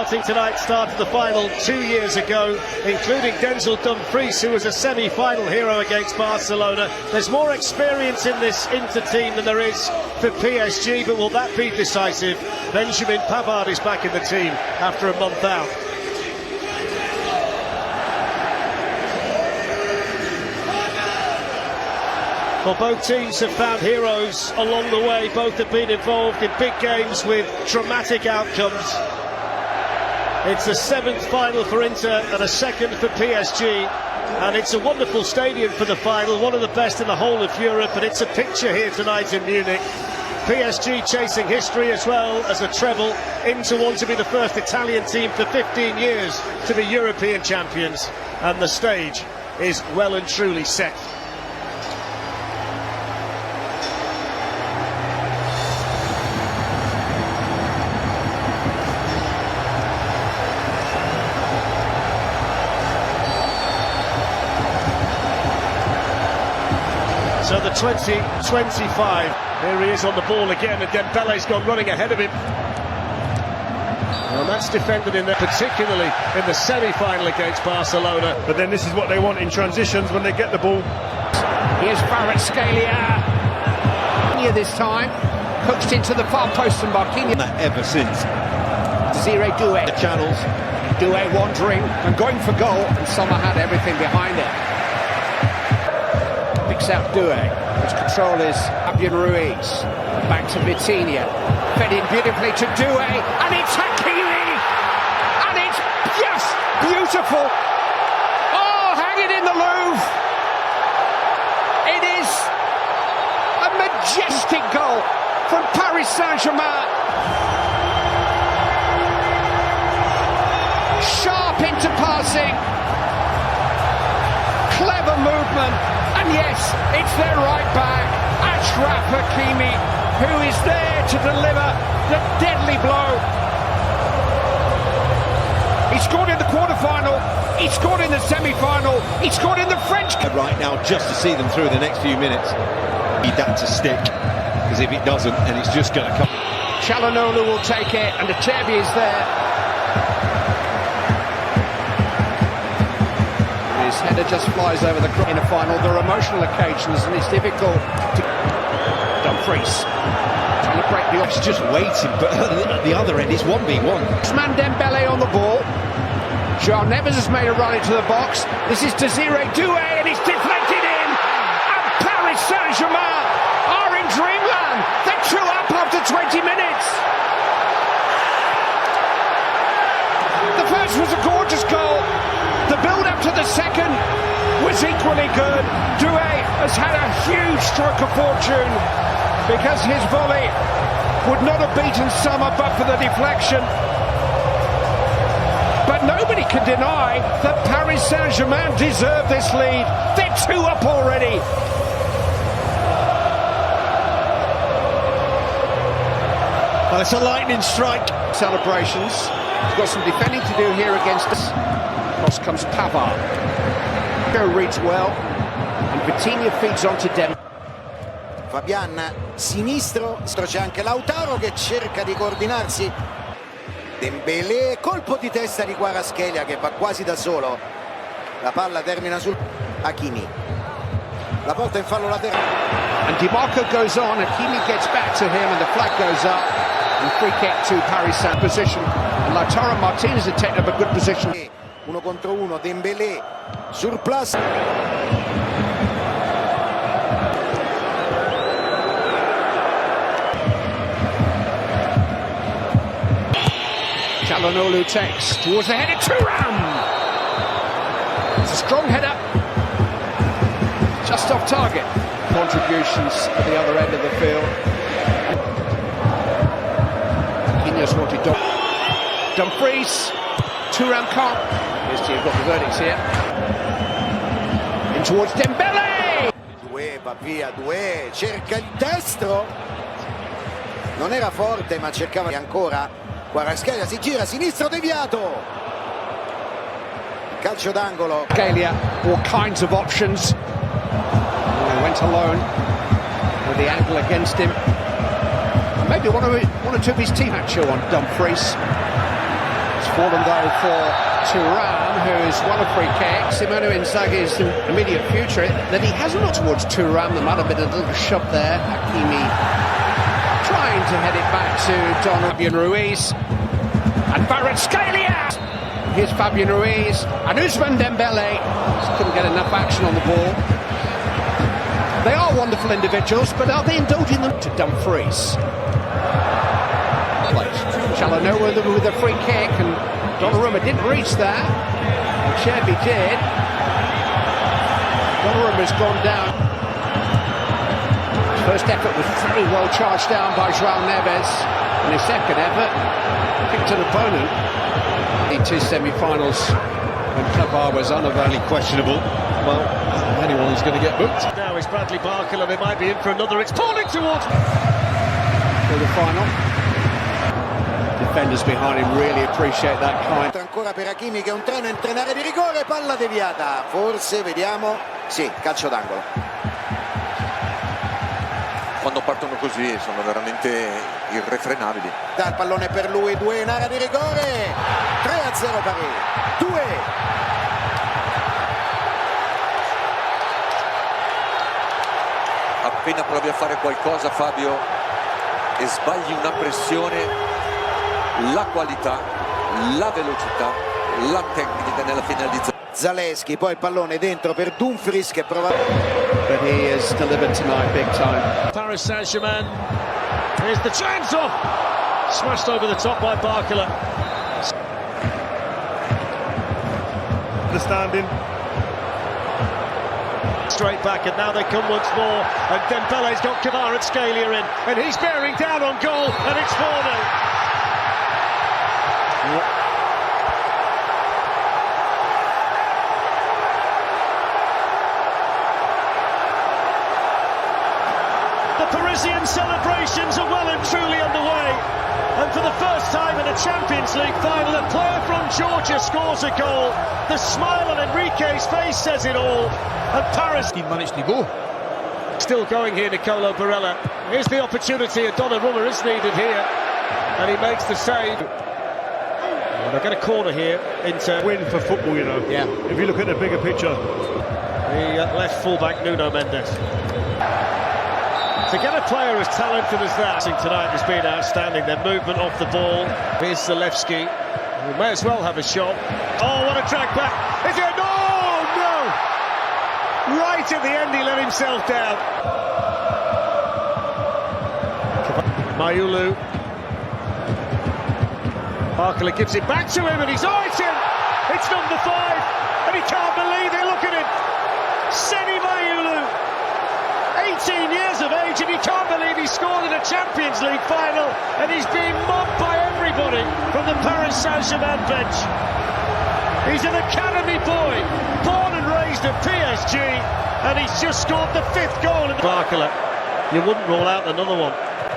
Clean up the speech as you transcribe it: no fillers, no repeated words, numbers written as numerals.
Starting tonight, started the final 2 years ago, including Denzel Dumfries, who was a semi-final hero against Barcelona. There's more experience in this Inter team than there is for PSG, but will that be decisive? Benjamin Pavard is back in the team after a month out. Well, both teams have found heroes along the way. Both have been involved in big games with dramatic outcomes. It's the 7th final for Inter and a 2nd for PSG, and it's a wonderful stadium for the final, one of the best in the whole of Europe, and it's a picture here tonight in Munich. PSG chasing history as well as a treble. Inter want to be the first Italian team for 15 years to be European champions, and the stage is well and truly set. So the 20-25, here he is on the ball again, and Dembele's gone running ahead of him. Well, that's defended in there, particularly in the semi-final against Barcelona. But then this is what they want in transitions when they get the ball. Here's Kvaratskhelia. This time, coached into the far post and Marquinhos. Ever since. Desiree Doué. The channels. Doué wandering and going for goal, and Sommer had everything behind it. Out Doué, which control is Fabian Ruiz, back to Vitinha, fed in beautifully to Doué, and it's Hakimi, and it's just beautiful. Oh, hang it in the Louvre. It is a majestic goal from Paris Saint-Germain. Sharp into passing, clever movement. And yes, it's their right back, Achraf Hakimi, who is there to deliver the deadly blow. He scored in the quarter-final, he scored in the semi-final, he scored in the French... Right now, just to see them through the next few minutes. Need that to stick, because if it doesn't, then it's just going to come. Çalhanoğlu will take it, and Acerbi is there. His header just flies over the cross in a final. There are emotional occasions, and it's difficult to... Dumfries trying to break the off. He's just waiting, but at the other end, it's 1v1. Man Dembele on the ball. João Neves has made a run into the box. This is Desiree Doué, and it's deflected in. And Paris Saint-Germain are in dreamland. They're 2 up after 20 minutes. The first was a gorgeous goal. The build-up to the second was equally good. Doué has had a huge stroke of fortune because his volley would not have beaten Sommer but for the deflection. But nobody can deny that Paris Saint-Germain deserve this lead. They're 2 up already. Well, it's a lightning strike. Celebrations. He's got some defending to do here against us. Cross comes Pavard. Go reads well, and Vitinha feeds on to Dem. Fabian sinistro, c'è anche Lautaro che cerca di coordinarsi. Dembélé, colpo di testa di Kvaratskhelia che va quasi da solo. La palla termina sul Hakimi. La porta in fallo laterale. And Di Marco goes on, and Hakimi gets back to him, and the flag goes up. And free kick to Paris Saint position. And Lautaro Martinez had taken up a good position. 1 contro 1, Dembélé, surplus. Çalhanoğlu takes towards the header, Thuram! It's a strong header. Just off target. Contributions at the other end of the field. Marquinhos wanted Dumfries. Thuram can't. Here's to, you've got the verdicts here. In towards Dembele! Doué va via, Doué cerca il destro. Non era forte ma cercava ancora. Kvaratskhelia si gira, sinistro deviato. Calcio d'angolo. Kvaratskhelia, all kinds of options. He went alone with the angle against him. Maybe one or two of his team had show on Dumfries. fallen though for Thuram, who's won a free kick. Simone Inzaghi's immediate future. Then he has looked towards Thuram. There might have been a little shove there. Hakimi trying to head it back to Fabian Ruiz. And Kvaratskhelia! Here's Fabian Ruiz. And Ousmane Dembele. Just couldn't get enough action on the ball. They are wonderful individuals, but are they indulging them? To Dumfries. Chalano with a free kick, and Donnarumma didn't reach that. Cherby did. Donnarumma's gone down. His first effort was very well charged down by João Neves, and his second effort picked an opponent. The two semi-finals when Klavar was unavailable. Questionable. Well, anyone who's going to get booked. Now is Bradley Barcola, they might be in for another. It's falling towards For the final. Defenders behind him really appreciate that kind. Ancora per Hakimi che è un treno in area di rigore, palla deviata. Forse, vediamo. Sì, calcio d'angolo. Quando partono così sono veramente irrefrenabili. Dal pallone per lui, 2 in area di rigore. 3-0 Parì. 2. Appena provi a fare qualcosa, Fabio, e sbagli una pressione, la qualità, la velocità, la tecnica nella finalizzazione. Zalewski, poi il pallone dentro per Dumfries che prova. But he has delivered tonight big time. Paris Saint-Germain. Here's the chance off. Smashed over the top by Barcola. Understanding. Straight back, and now they come once more. And Dembele's got Kvaratskhelia in, and he's bearing down on goal, and it's 4-0. The Parisian celebrations are well and truly underway, and for the first time in a Champions League final, a player from Georgia scores a goal. The smile on Enrique's face says it all, and Paris managed to go. Still going here, Nicolo Barella. Here's the opportunity, and Donnarumma is needed here, and he makes the save. Well, they'll get a corner here into Win for football, you know. Yeah. If you look at the bigger picture. the left fullback Nuno Mendes. To get a player as talented as that tonight has been outstanding. Their movement off the ball. Here's Zalewski, who may as well have a shot. Oh, what a track back! Is it? Oh, no! Right at the end, he let himself down. Mayulu. Barcola gives it back to him, and he's it's in! It's number 5, and he can't believe it. Look at him, Seni Mayulu. 18 years of age, and he can't believe he scored in a Champions League final, and he's being mobbed by everybody from the Paris Saint-Germain bench. He's an academy boy, born and raised at PSG, and he's just scored the 5th goal. Barcola, you wouldn't rule out another one.